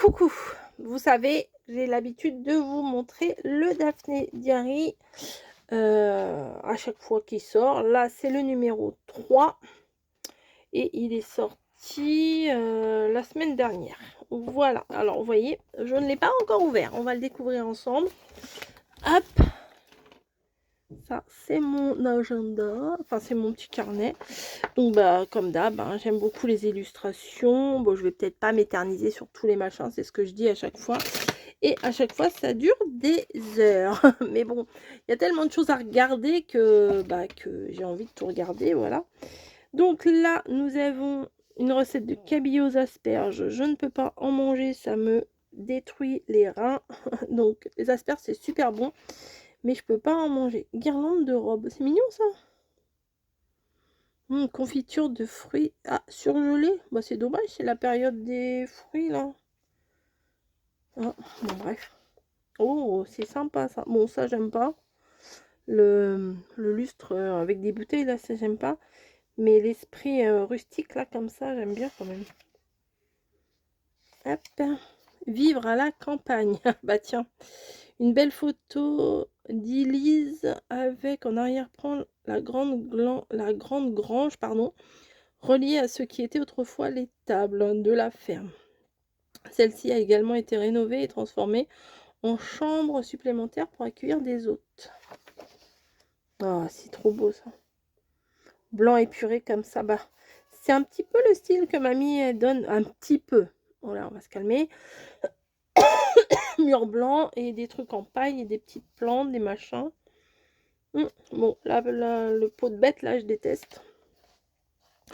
Coucou, vous savez, j'ai l'habitude de vous montrer le Daphné Diary à chaque fois qu'il sort. Là, c'est le numéro 3 et il est sorti la semaine dernière. Voilà, alors vous voyez, je ne l'ai pas encore ouvert. On va le découvrir ensemble. Hop, ça c'est mon agenda, enfin c'est mon petit carnet. Donc bah comme d'hab, hein, j'aime beaucoup les illustrations. Bon, je vais peut-être pas m'éterniser sur tous les machins, c'est ce que je dis à chaque fois. Et à chaque fois, ça dure des heures. Mais bon, il y a tellement de choses à regarder que j'ai envie de tout regarder, voilà. Donc là, nous avons une recette de cabillaud aux asperges. Je ne peux pas en manger, ça me détruit les reins. Donc les asperges, c'est super bon, mais je peux pas en manger. Guirlande de robe, c'est mignon ça. Confiture de fruits surgelés. Bah c'est dommage, c'est la période des fruits là. Ah, bon bref. Oh, c'est sympa ça. Bon, ça, j'aime pas. Le lustre avec des bouteilles, là, ça, j'aime pas. Mais l'esprit rustique, là, comme ça, j'aime bien quand même. Hop. Vivre à la campagne. Bah tiens, une belle photo d'Élise avec en arrière-plan la grande grange, pardon, reliée à ce qui était autrefois l'étable de la ferme. Celle-ci a également été rénovée et transformée en chambre supplémentaire pour accueillir des hôtes. Ah, c'est trop beau ça. Blanc épuré comme ça. Bah, c'est un petit peu le style que mamie elle donne. Un petit peu. Voilà, on va se calmer. Mur blanc et des trucs en paille et des petites plantes, des machins. Bon, là, le pot de bête, là, je déteste.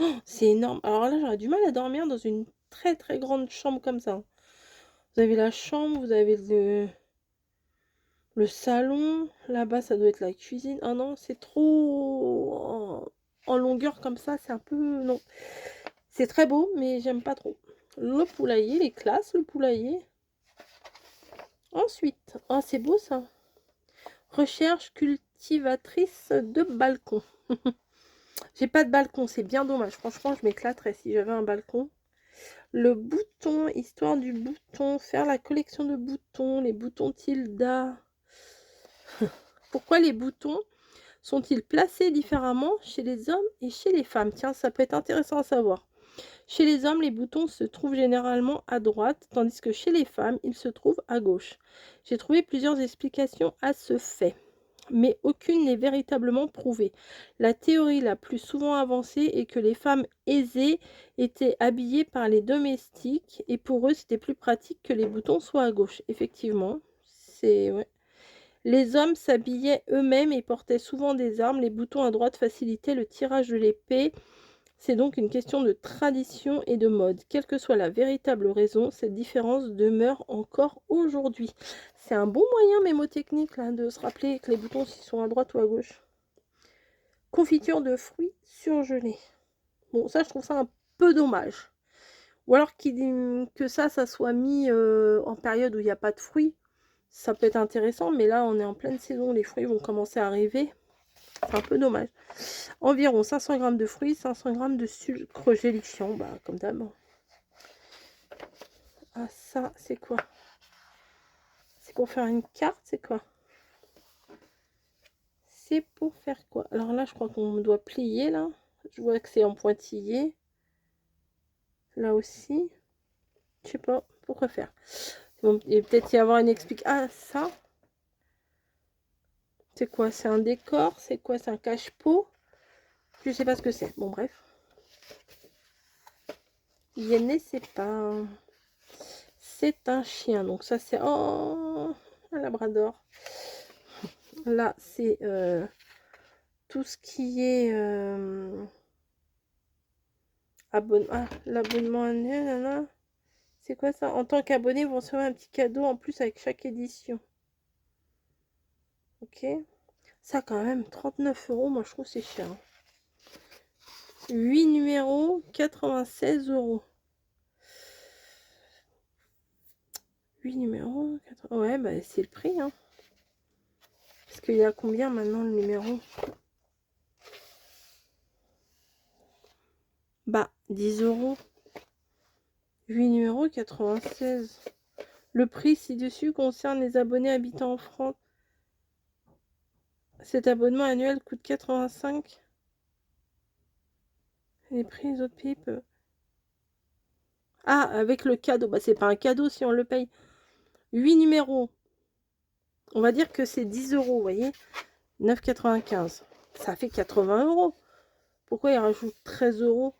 Oh, c'est énorme. Alors là, j'aurais du mal à dormir dans une très très grande chambre comme ça. Vous avez la chambre, vous avez le salon. Là-bas, ça doit être la cuisine. Ah non, c'est trop en longueur comme ça. C'est un peu... Non. C'est très beau, mais j'aime pas trop. Le poulailler, les classes, le poulailler. Ensuite, oh, c'est beau ça. Recherche cultivatrice de balcon. J'ai pas de balcon, c'est bien dommage. Franchement, je m'éclaterais si j'avais un balcon. Le bouton, histoire du bouton. Faire la collection de boutons. Les boutons Tilda. Pourquoi les boutons sont-ils placés différemment chez les hommes et chez les femmes? Tiens, ça peut être intéressant à savoir. Chez les hommes, les boutons se trouvent généralement à droite, tandis que chez les femmes, ils se trouvent à gauche. J'ai trouvé plusieurs explications à ce fait, mais aucune n'est véritablement prouvée. La théorie la plus souvent avancée est que les femmes aisées étaient habillées par les domestiques, et pour eux, c'était plus pratique que les boutons soient à gauche. Effectivement, c'est... Ouais. Les hommes s'habillaient eux-mêmes et portaient souvent des armes. Les boutons à droite facilitaient le tirage de l'épée. C'est donc une question de tradition et de mode. Quelle que soit la véritable raison, cette différence demeure encore aujourd'hui. C'est un bon moyen mémotechnique là, de se rappeler que les boutons s'ils sont à droite ou à gauche. Confiture de fruits surgelés. Bon, ça je trouve ça un peu dommage. Ou alors que ça soit mis en période où il n'y a pas de fruits. Ça peut être intéressant, mais là on est en pleine saison, les fruits vont commencer à arriver. C'est un peu dommage. Environ 500 g de fruits, 500 g de sucre gélifiant, bah comme d'hab. Ah ça, c'est quoi? C'est pour faire une carte, c'est quoi? C'est pour faire quoi? Alors là, je crois qu'on doit plier, là. Je vois que c'est en pointillé. Là aussi. Je sais pas, pourquoi faire? Bon, il va peut-être y avoir une explication. Ah, ça? C'est quoi? C'est un décor? C'est quoi? C'est un cache-pot? Je sais pas ce que c'est. Bon, bref. Je ne sais pas. C'est un chien. Donc ça, c'est... Oh, un labrador. Là, c'est tout ce qui est l'abonnement annuel. C'est quoi ça? En tant qu'abonné, vous recevez un petit cadeau en plus avec chaque édition. Ok. Ça, quand même, 39 €. Moi, je trouve c'est cher. 8 numéros, 96 €. 8 numéros, 80... Ouais, bah, c'est le prix. Hein. Parce qu'il y a combien maintenant le numéro? Bah, 10 €. 8 numéros, 96. Le prix ci-dessus concerne les abonnés habitant en France. Cet abonnement annuel coûte 85. Les prix des autres pays peuvent... Ah, avec le cadeau. Bah, c'est pas un cadeau si on le paye. 8 numéros. On va dire que c'est 10 euros, vous voyez. 9,95. Ça fait 80 euros. Pourquoi il rajoute 13 euros?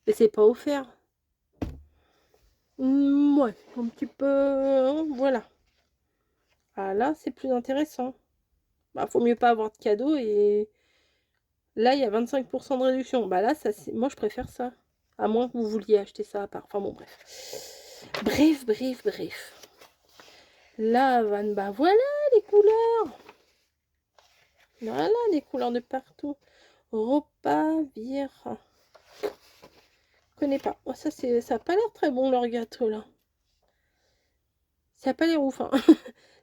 Et c'est pas offert. Ouais, un petit peu... Voilà. Ah là, c'est plus intéressant. Bah, faut mieux pas avoir de cadeau et... Là, il y a 25% de réduction. Bah là, ça, moi, je préfère ça. À moins que vous vouliez acheter ça à part. Enfin bon, bref. Bref. La vanne, bah voilà les couleurs. Voilà les couleurs de partout. Repas, vire. Je connais pas. Oh, ça n'a pas l'air très bon leur gâteau là. Ça n'a pas l'air ouf. Hein.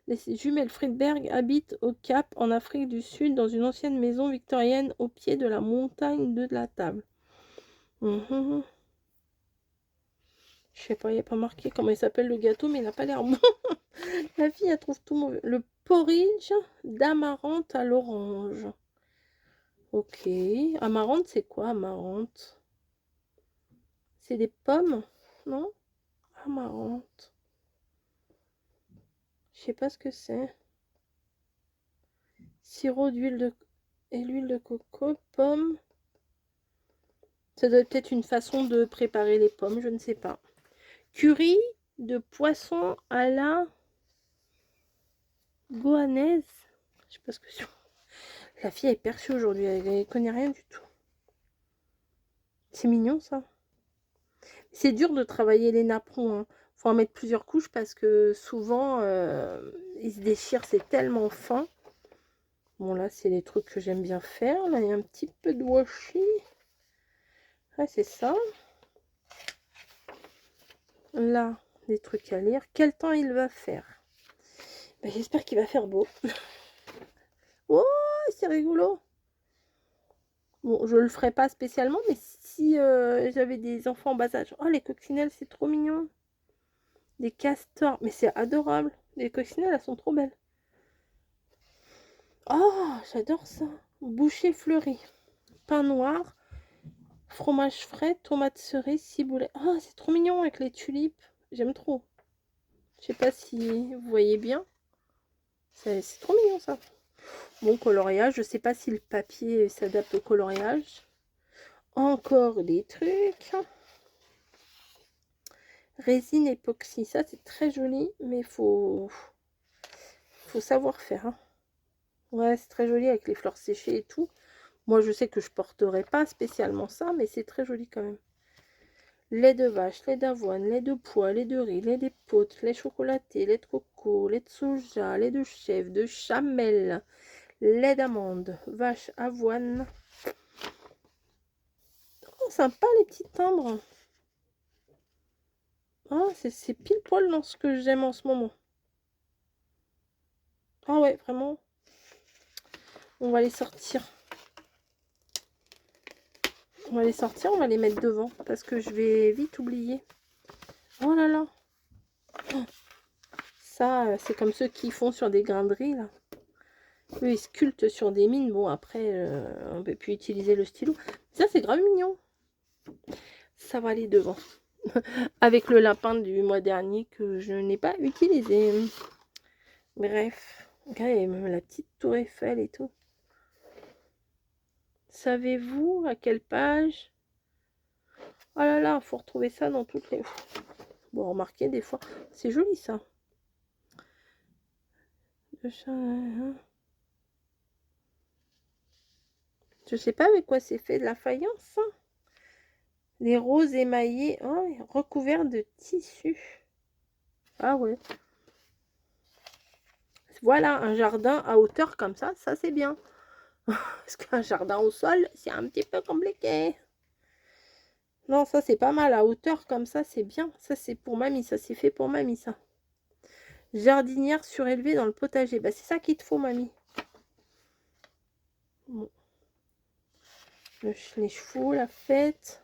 Les jumelles Friedberg habitent au Cap, en Afrique du Sud, dans une ancienne maison victorienne au pied de la montagne de la Table. Je sais pas, il n'y a pas marqué comment il s'appelle le gâteau, mais il n'a pas l'air bon. La fille, elle trouve tout mauvais. Le porridge d'amarante à l'orange. Ok. Amarante, c'est quoi, amarante? C'est des pommes? Non? Amarante. Je sais pas ce que c'est. Sirop d'huile de... et l'huile de coco, pommes. Ça doit être peut-être une façon de préparer les pommes, je ne sais pas. Curry de poisson à la goanaise. Je sais pas ce que c'est. La fille est perchée aujourd'hui, elle connaît rien du tout. C'est mignon ça. C'est dur de travailler les napperons. Hein. Faut en mettre plusieurs couches parce que souvent ils se déchirent, c'est tellement fin. Bon là c'est les trucs que j'aime bien faire. Là il y a un petit peu de washi. Ouais c'est ça. Là, des trucs à lire. Quel temps il va faire? Ben, j'espère qu'il va faire beau. Oh, c'est rigolo. Bon, je le ferai pas spécialement, mais si j'avais des enfants en bas âge. Oh, les coccinelles, c'est trop mignon. Des castors, mais c'est adorable. Les coccinelles, elles sont trop belles. Oh, j'adore ça. Boucher fleuri. Pain noir. Fromage frais, tomates cerises, ciboulette. Oh, c'est trop mignon avec les tulipes. J'aime trop. Je sais pas si vous voyez bien. C'est trop mignon ça. Bon, coloriage. Je sais pas si le papier s'adapte au coloriage. Encore des trucs. Résine époxy. Ça, c'est très joli, mais faut savoir faire. Hein. Ouais, c'est très joli avec les fleurs séchées et tout. Moi, je sais que je porterai pas spécialement ça, mais c'est très joli quand même. Lait de vache, lait d'avoine, lait de pois, lait de riz, lait d'épeautre, lait chocolaté, lait de coco, lait de soja, lait de chèvre, de chamel, lait d'amande, vache, avoine. Oh, sympa les petits timbres. Ah, c'est pile poil dans ce que j'aime en ce moment. Ah ouais, vraiment. On va les sortir. On va les sortir, on va les mettre devant parce que je vais vite oublier. Oh là là. Ça, c'est comme ceux qui font sur des grinderies là. Eux, ils sculptent sur des mines. Bon, après, on peut plus utiliser le stylo. Ça, c'est grave mignon. Ça va aller devant. Avec le lapin du mois dernier que je n'ai pas utilisé. Bref. Regardez, même la petite tour Eiffel et tout. Savez-vous à quelle page? Oh là là, faut retrouver ça dans toutes les... Bon, remarquez, des fois, c'est joli ça. Je sais pas avec quoi c'est fait, de la faïence. Hein. Les roses émaillées, oh, recouverts de tissu. Ah ouais. Voilà, un jardin à hauteur comme ça c'est bien. Parce qu'un jardin au sol, c'est un petit peu compliqué. Non, ça c'est pas mal, à hauteur comme ça, c'est bien. Ça c'est pour mamie, ça c'est fait pour mamie ça. Jardinière surélevée dans le potager. Bah c'est ça qu'il te faut mamie. Bon. Les chevaux, la fête.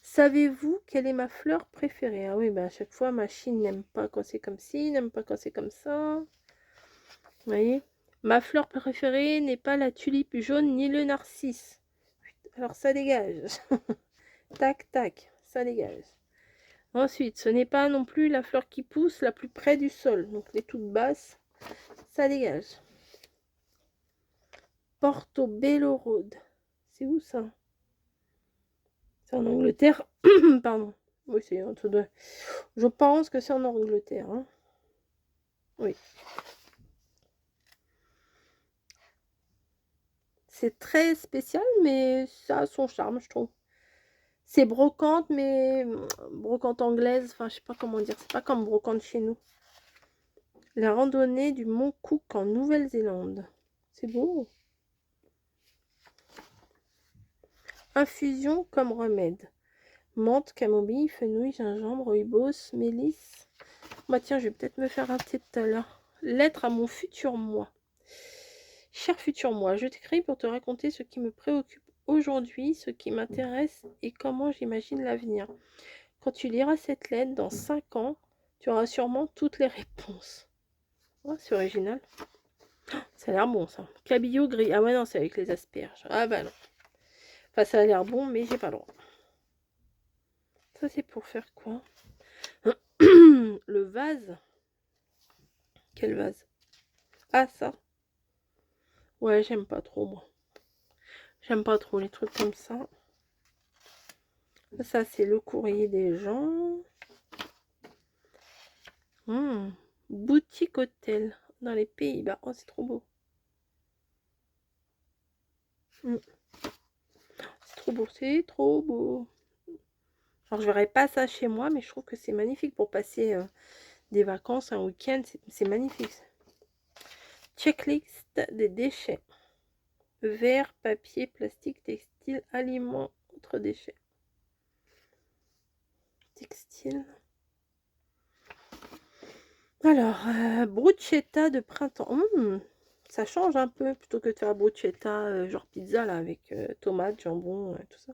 Savez-vous quelle est ma fleur préférée? Ah oui, bah à chaque fois, machine n'aime pas quand c'est comme ci, n'aime pas quand c'est comme ça. Vous voyez? Ma fleur préférée n'est pas la tulipe jaune ni le narcisse. Alors ça dégage. Tac, tac, ça dégage. Ensuite, ce n'est pas non plus la fleur qui pousse la plus près du sol. Donc les toutes basses, ça dégage. Portobello Road. C'est où ça? C'est en Angleterre. Pardon. Oui, c'est un truc de... Je pense que c'est en Angleterre. Hein. Oui. C'est très spécial, mais ça a son charme, je trouve. C'est brocante, mais brocante anglaise. Enfin, je sais pas comment dire. C'est pas comme brocante chez nous. La randonnée du Mont Cook en Nouvelle-Zélande. C'est beau. Infusion comme remède. Menthe, camomille, fenouil, gingembre, rooibos, mélisse. Bah tiens, je vais peut-être me faire un thé tout à l'heure. Lettre à mon futur moi. Cher futur moi, je t'écris pour te raconter ce qui me préoccupe aujourd'hui, ce qui m'intéresse et comment j'imagine l'avenir. Quand tu liras cette lettre dans 5 ans, tu auras sûrement toutes les réponses. Oh, c'est original. Ça a l'air bon ça. Cabillaud gris. Ah ouais non, c'est avec les asperges. Ah bah non. Enfin ça a l'air bon, mais j'ai pas le droit. Ça c'est pour faire quoi? Le vase. Quel vase? Ah ça. Ouais, j'aime pas trop moi. J'aime pas trop les trucs comme ça. Ça c'est le courrier des gens. Boutique hôtel dans les Pays-Bas. Oh c'est trop beau. C'est trop beau, c'est trop beau. Alors je verrai pas ça chez moi, mais je trouve que c'est magnifique pour passer des vacances, un week-end. C'est magnifique. Checklist des déchets. Verre, papier, plastique, textile, aliments, autres déchets. Textile. Alors, bruschetta de printemps. Ça change un peu, plutôt que de faire bruschetta genre pizza là, avec tomates, jambon, tout ça.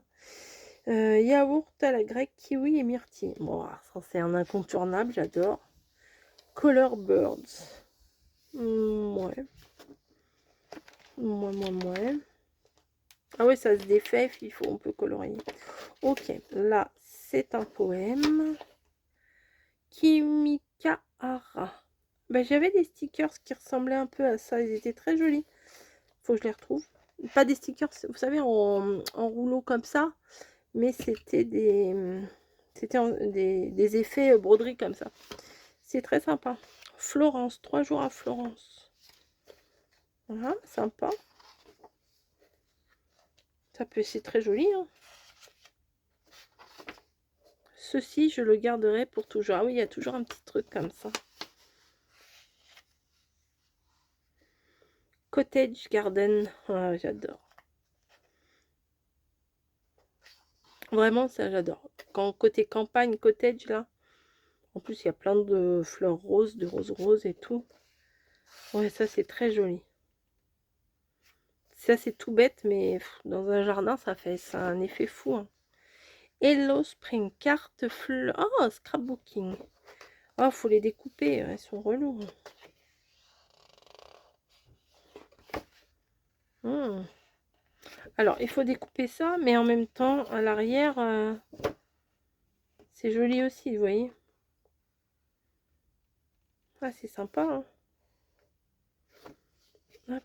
Yaourt à la grecque, kiwi et myrtille. Bon, ça c'est un incontournable, j'adore. Color Birds. Ouais. Ouais. Ah ouais, ça se défait, on peut colorier. Ok, là, c'est un poème. Kimikahara. Ben, j'avais des stickers qui ressemblaient un peu à ça. Ils étaient très jolis. Faut que je les retrouve. Pas des stickers, vous savez, en rouleau comme ça. Mais c'était des effets broderie comme ça. C'est très sympa. Florence, 3 jours à Florence. Voilà, sympa. Ça peut, c'est très joli. Hein. Ceci, je le garderai pour toujours. Ah oui, il y a toujours un petit truc comme ça. Cottage Garden. Ah, j'adore. Vraiment, ça, j'adore. Quand côté campagne, cottage, là. En plus, il y a plein de fleurs roses, de roses et tout. Ouais, ça, c'est très joli. Ça, c'est tout bête, mais dans un jardin, ça a un effet fou. Hein. Hello Spring, carte fleur. Oh, scrapbooking. Oh, faut les découper, elles sont relourds. Alors, il faut découper ça, mais en même temps, à l'arrière, c'est joli aussi, vous voyez. Ah, c'est sympa. Hein. Hop.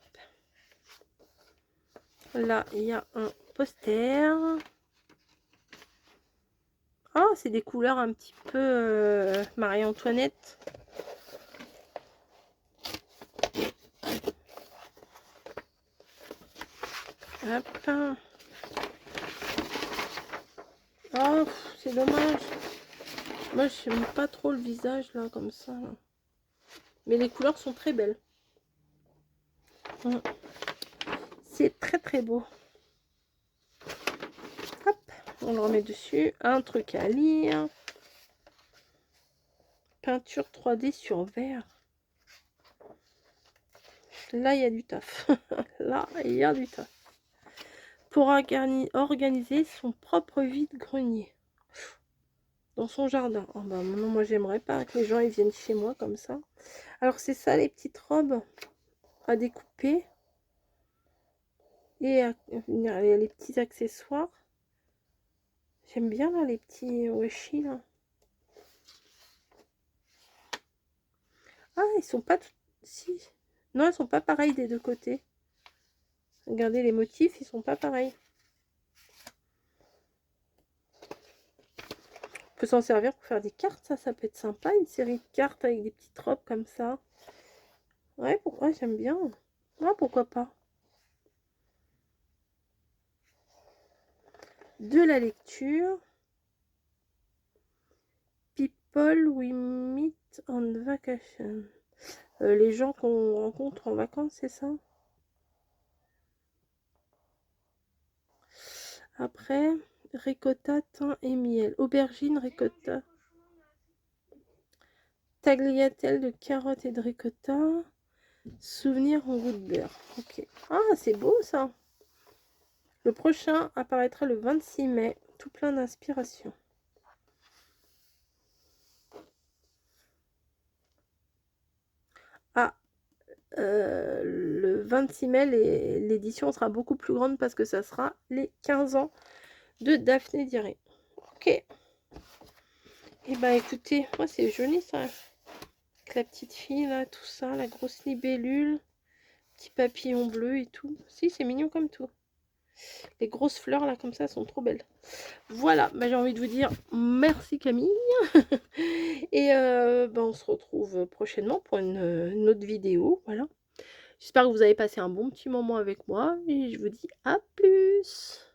Là, il y a un poster. Ah, c'est des couleurs un petit peu Marie-Antoinette. Hop. Oh, c'est dommage. Moi, je n'aime pas trop le visage, là, comme ça. Là. Mais les couleurs sont très belles. C'est très, très beau. Hop, on le remet dessus. Un truc à lire. Peinture 3D sur verre. Là, il y a du taf. Là, il y a du taf. Pour organiser son propre vide-grenier. dans son jardin. Oh bah non, moi j'aimerais pas que les gens ils viennent chez moi comme ça. Alors c'est ça les petites robes à découper. Et les petits accessoires. J'aime bien là les petits washi là. Ah, ils sont pas si. Non, ils sont pas pareils des deux côtés. Regardez les motifs, ils sont pas pareils. On peut s'en servir pour faire des cartes, ça peut être sympa, une série de cartes avec des petites robes comme ça. Ouais, pourquoi j'aime bien. Ah, pourquoi pas. De la lecture. People we meet on vacation. Les gens qu'on rencontre en vacances, c'est ça? Après, ricotta, thym et miel. Aubergine, ricotta. Tagliatelle de carottes et de ricotta. Souvenir en goût de beurre. Ok. Ah, c'est beau ça. Le prochain apparaîtra le 26 mai. Tout plein d'inspiration. Ah, le 26 mai, l'édition sera beaucoup plus grande parce que ça sera les 15 ans de Daphné Diré. Ok. Et bah écoutez, moi c'est joli ça. Avec la petite fille là, tout ça, la grosse libellule, petit papillon bleu et tout. Si, c'est mignon comme tout. Les grosses fleurs là comme ça sont trop belles. Voilà, bah, j'ai envie de vous dire merci Camille. Et bah, on se retrouve prochainement pour une autre vidéo. Voilà. J'espère que vous avez passé un bon petit moment avec moi et je vous dis à plus.